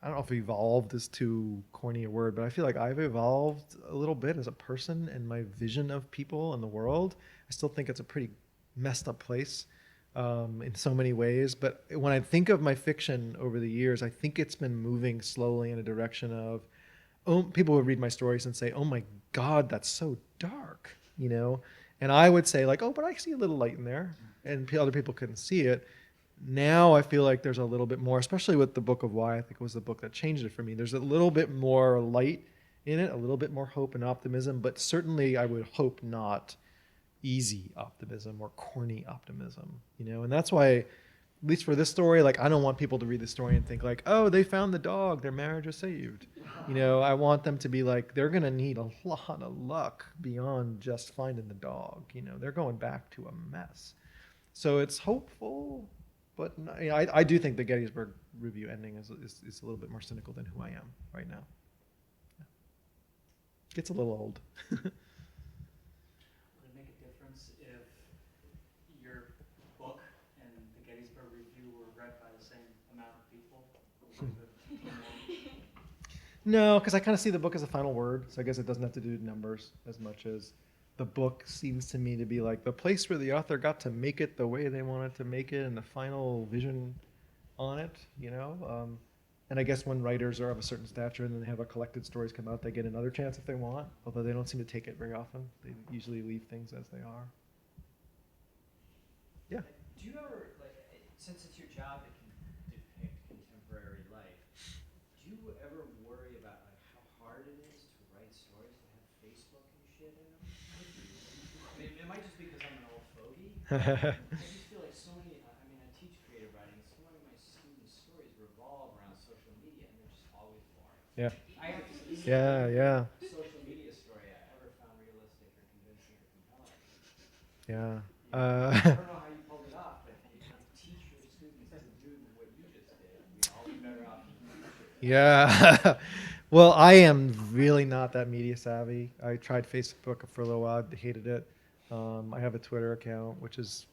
know if evolved is too corny a word, but I feel like I've evolved a little bit as a person and my vision of people and the world. I still think it's a pretty messed up place in so many ways. But when I think of my fiction over the years, I think it's been moving slowly in a direction of, oh, people would read my stories and say, oh my God, that's so dark, you know? And I would say like, oh, but I see a little light in there. And other people couldn't see it. Now I feel like there's a little bit more, especially with the Book of Why. I think it was the book that changed it for me. There's a little bit more light in it, a little bit more hope and optimism, but certainly I would hope not easy optimism or corny optimism, you know? And that's why, at least for this story, like I don't want people to read the story and think like, oh, they found the dog, their marriage is saved. You know, I want them to be like, they're going to need a lot of luck beyond just finding the dog. You know, they're going back to a mess. So it's hopeful, but you know, I do think the Gettysburg Review ending is a little bit more cynical than who I am right now. Yeah. Gets a little old. Would it make a difference if your book and the Gettysburg Review were read by the same amount of people? No, because I kind of see the book as a final word, so I guess it doesn't have to do with numbers as much as the book seems to me to be like the place where the author got to make it the way they wanted to make it and the final vision on it, you know? And I guess when writers are of a certain stature and then they have a collected stories come out, they get another chance if they want, although they don't seem to take it very often. They usually leave things as they are. Yeah. Do you ever, like, since it's your job to depict contemporary life, do you ever worry about like how hard it is to write stories that have Facebook and shit in them? I mean, it might just be because I'm an old fogey. I just feel like so many, I mean, I teach creative writing, so many of my students' stories revolve around social media, and they're just always boring. Yeah. I have to see Yeah. social media story I ever found realistic or convincing or compelling. Yeah. I don't know how you pulled it off, but if you can teach your students to do what you just did, we'd all be better off. Yeah. Well, I am really not that media savvy. I tried Facebook for a little while, hated it. I have a Twitter account, which is,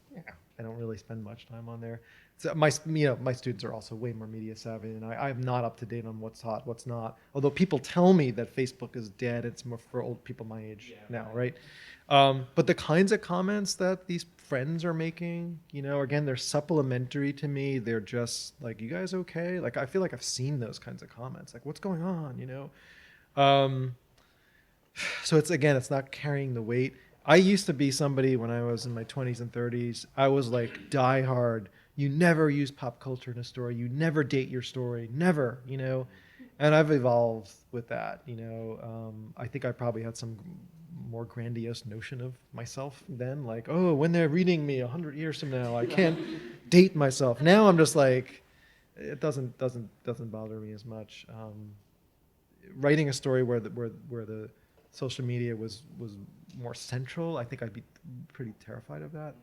I don't really spend much time on there. So my students are also way more media savvy than I. I'm not up to date on what's hot, what's not. Although people tell me that Facebook is dead, it's more for old people my age now, right? But the kinds of comments that these friends are making, you know, again, they're supplementary to me. They're just like, you guys okay? Like, I feel like I've seen those kinds of comments. Like, what's going on, you know? So it's not carrying the weight. I used to be somebody when I was in my 20s and 30s. I was like die hard. You never use pop culture in a story. You never date your story. Never, you know? And I've evolved with that, you know? I think I probably had some more grandiose notion of myself then, like, oh, when they're reading me 100 years from now, I can't date myself. Now I'm just like, it doesn't bother me as much. Writing a story where the social media was more central, I think I'd be pretty terrified of that.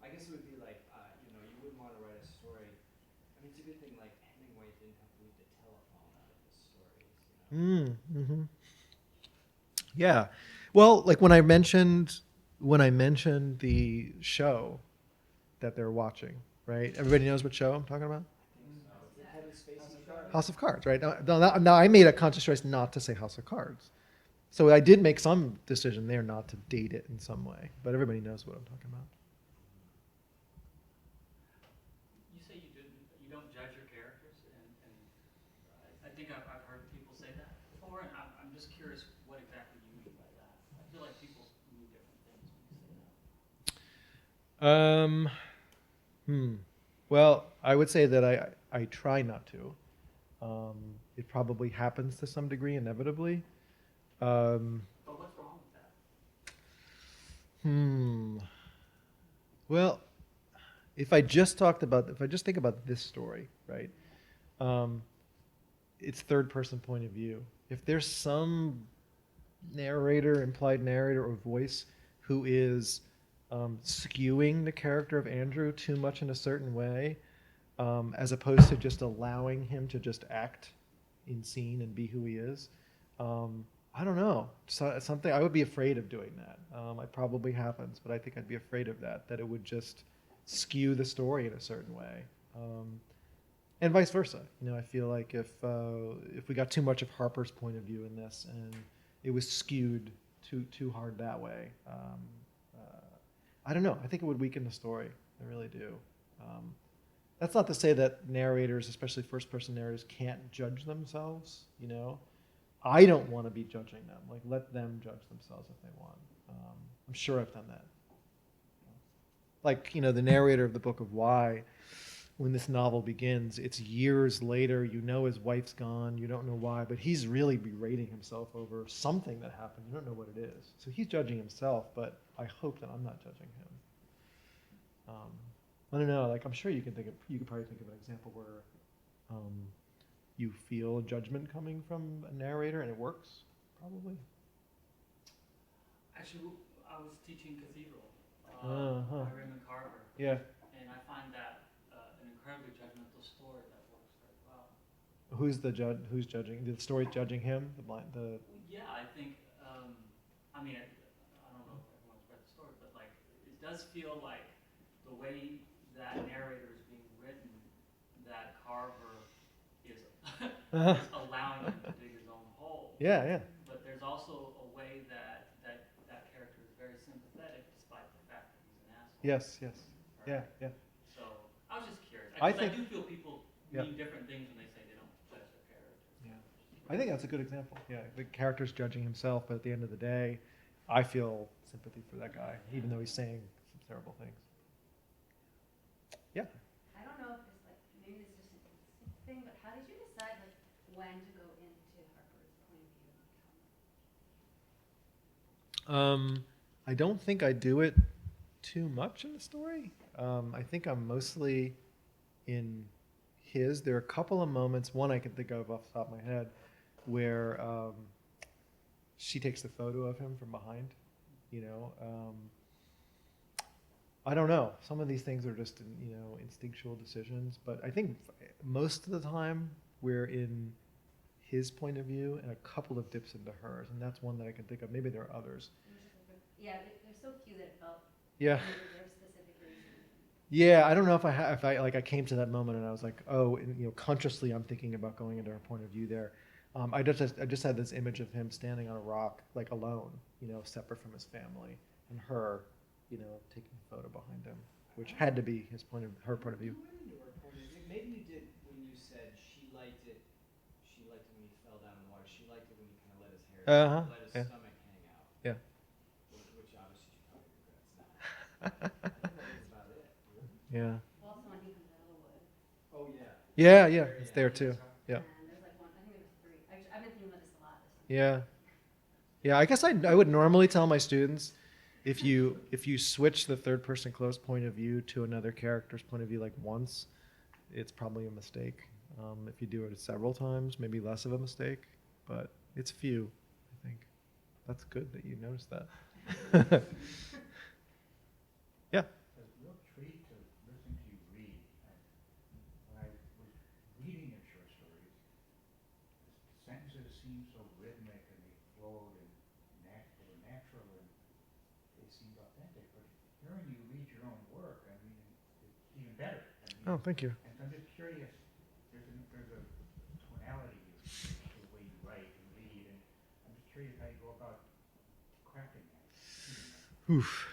I guess it would be like, you know, you wouldn't want to write a story. I mean, it's a good thing like Hemingway didn't have to leave the telephone out of his stories, you know? Mm-hmm. Yeah. Well, like when I mentioned the show that they're watching, right? Everybody knows what show I'm talking about? House of Cards, right? Now I made a conscious choice not to say House of Cards. So I did make some decision there not to date it in some way, but everybody knows what I'm talking about. You say you don't judge your characters, and I think I've heard people say that before, and I'm just curious what exactly you mean by that. I feel like people mean different things when you say that. Well, I would say that I try not to. It probably happens to some degree, inevitably. Um, But what's wrong with that? Well, if I just think about this story, right? Um, it's third person point of view. If there's some narrator, implied narrator or voice who is skewing the character of Andrew too much in a certain way, as opposed to just allowing him to just act in scene and be who he is. I don't know. Something I would be afraid of doing that. It probably happens, but I think I'd be afraid of that it would just skew the story in a certain way. And vice versa. I feel like if we got too much of Harper's point of view in this and it was skewed too hard that way, I don't know. I think it would weaken the story. I really do. That's not to say that narrators, especially first-person narrators, can't judge themselves. I don't want to be judging them. Like, let them judge themselves if they want. I'm sure I've done that. Like, the narrator of the Book of Why, when this novel begins, it's years later. His wife's gone. You don't know why, but he's really berating himself over something that happened. You don't know what it is. So he's judging himself, but I hope that I'm not judging him. I don't know. Like, I'm sure you could probably think of an example where you feel a judgment coming from a narrator and it works, probably. Actually, I was teaching Cathedral Uh-huh. by Raymond Carver. Yeah. And I find that an incredibly judgmental story that works very well. Who's the judge? Who's judging? The story's judging him. Yeah, I think. I mean, I don't know if everyone's read the story, but like, it does feel like the way that narrator is being written, that Carver is, is allowing him to dig his own hole. Yeah, yeah. But there's also a way that character is very sympathetic, despite the fact that he's an asshole. Yes, yes. Right? Yeah, yeah. So I was just curious. I I think- do feel people Yeah. mean different things when they say they don't judge their characters. Yeah. I think that's a good example. Yeah, the character's judging himself, but at the end of the day, I feel sympathy for that guy, even though he's saying some terrible things. Yeah. I don't know if it's like, maybe it's just an instinct thing, but how did you decide like when to go into Harper's point of view? I don't think I do it too much in the story. I think I'm mostly in his. There are a couple of moments, one I can think of off the top of my head, where she takes the photo of him from behind. I don't know. Some of these things are just instinctual decisions, but I think most of the time we're in his point of view and a couple of dips into hers, and that's one that I can think of. Maybe there are others. Yeah, there's so few that it felt. Yeah. Maybe there are specific reasons. Yeah, I don't know if I came to that moment and I was like, oh, and, consciously I'm thinking about going into her point of view there. I just had this image of him standing on a rock, like alone, separate from his family, and her, taking a photo behind him, which had to be her point of view. You went into her point of view. Maybe you did when you said she liked it. She liked it when he fell down in the water. She liked it when he kind of let his hair down, let his Yeah. stomach hang out. Yeah. Which obviously she probably regrets now. I think that was about it. Yeah. Also when he comes out of the wood. Oh yeah. Yeah, it's there too. Yeah. And there's like one, I think there was three. I've been thinking about this a lot this time. Yeah. Yeah, I guess I would normally tell my students, if you switch the third person close point of view to another character's point of view like once, it's probably a mistake. If you do it several times, maybe less of a mistake, but it's few, I think. That's good that you noticed that. Yeah. It was a real treat to listen to you read. When I was reading your short stories, the sentences seemed so rhythmic and they flowed and they were natural and they seemed authentic. But hearing you read your own work, I mean, it's even better. Oh, thank you. And so I'm just curious, there's a tonality to the way you write and read, and I'm just curious how you go about crafting that. Oof.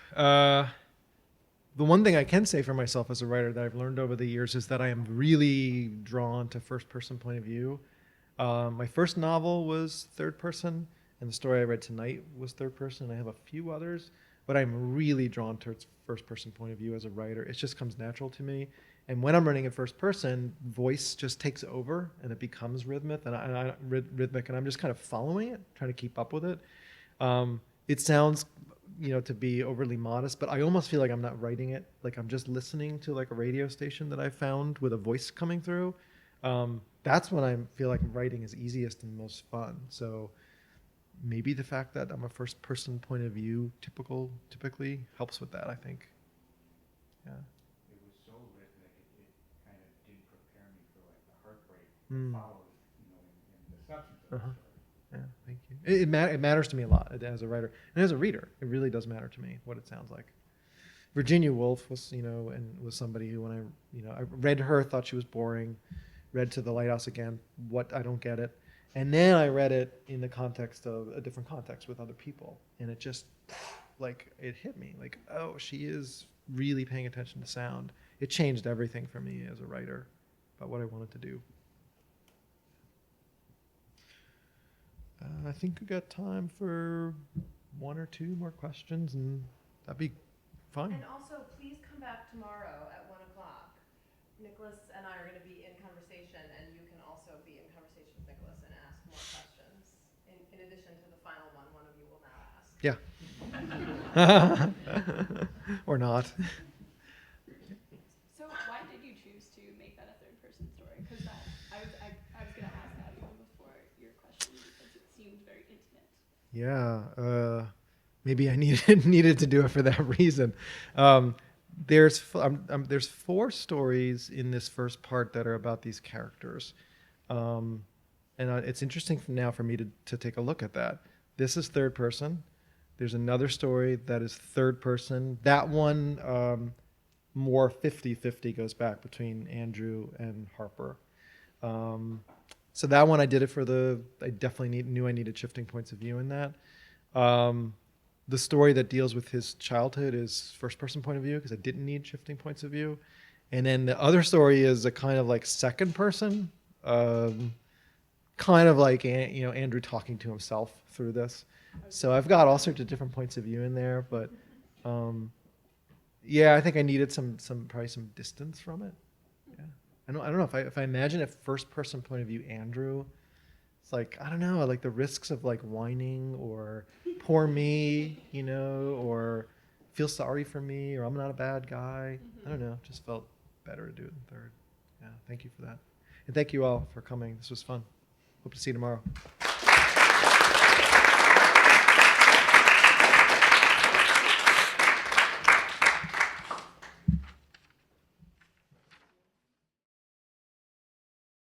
The one thing I can say for myself as a writer that I've learned over the years is that I am really drawn to first-person point of view. My first novel was third person, and the story I read tonight was third person. I have a few others, but I'm really drawn towards first-person point of view as a writer. It just comes natural to me, And when I'm running in first person, voice just takes over and it becomes rhythmic, and I'm just kind of following it, trying to keep up with it. It sounds, to be overly modest, but I almost feel like I'm not writing it. Like I'm just listening to like a radio station that I found with a voice coming through. That's when I feel like writing is easiest and most fun. So maybe the fact that I'm a first person point of view typically helps with that, I think. Yeah. It was so rhythmic, it kind of didn't prepare me for like the heartbreak Mm. that follows, in the substance of the story. Yeah, thank you. It matters to me a lot as a writer and as a reader. It really does matter to me what it sounds like. Virginia Woolf was, and was somebody who, when I read her, thought she was boring. Read To the Lighthouse again. I don't get it. And then I read it in the context of a different context with other people, and it just like it hit me. Like, oh, she is really paying attention to sound. It changed everything for me as a writer about what I wanted to do. I think we got time for one or two more questions, and that'd be fine. And also, please come back tomorrow at 1 o'clock. Nicholas and I are going to be in conversation, and you can also be in conversation with Nicholas and ask more questions. In addition to the final one of you will now ask. Yeah. Or not. So why did you choose to make that a third person story? Because I was going to ask that even before your question, because it seemed very intimate. Yeah. Maybe I needed to do it for that reason. There's 4 stories in this first part that are about these characters. And it's interesting now for me to take a look at that. This is third person. There's another story that is third person. That one, more 50-50 goes back between Andrew and Harper. So that one I did it I definitely knew I needed shifting points of view in that. The story that deals with his childhood is first person point of view because I didn't need shifting points of view. And then the other story is a kind of like second person, kind of like, Andrew talking to himself through this. So I've got all sorts of different points of view in there, but yeah, I think I needed probably some distance from it. Yeah. I don't know if I imagine a first person point of view Andrew, it's like, I don't know, like the risks of like whining or poor me, or feel sorry for me, or I'm not a bad guy. I don't know, just felt better to do it in third. Yeah, thank you for that. And thank you all for coming. This was fun. Hope to see you tomorrow.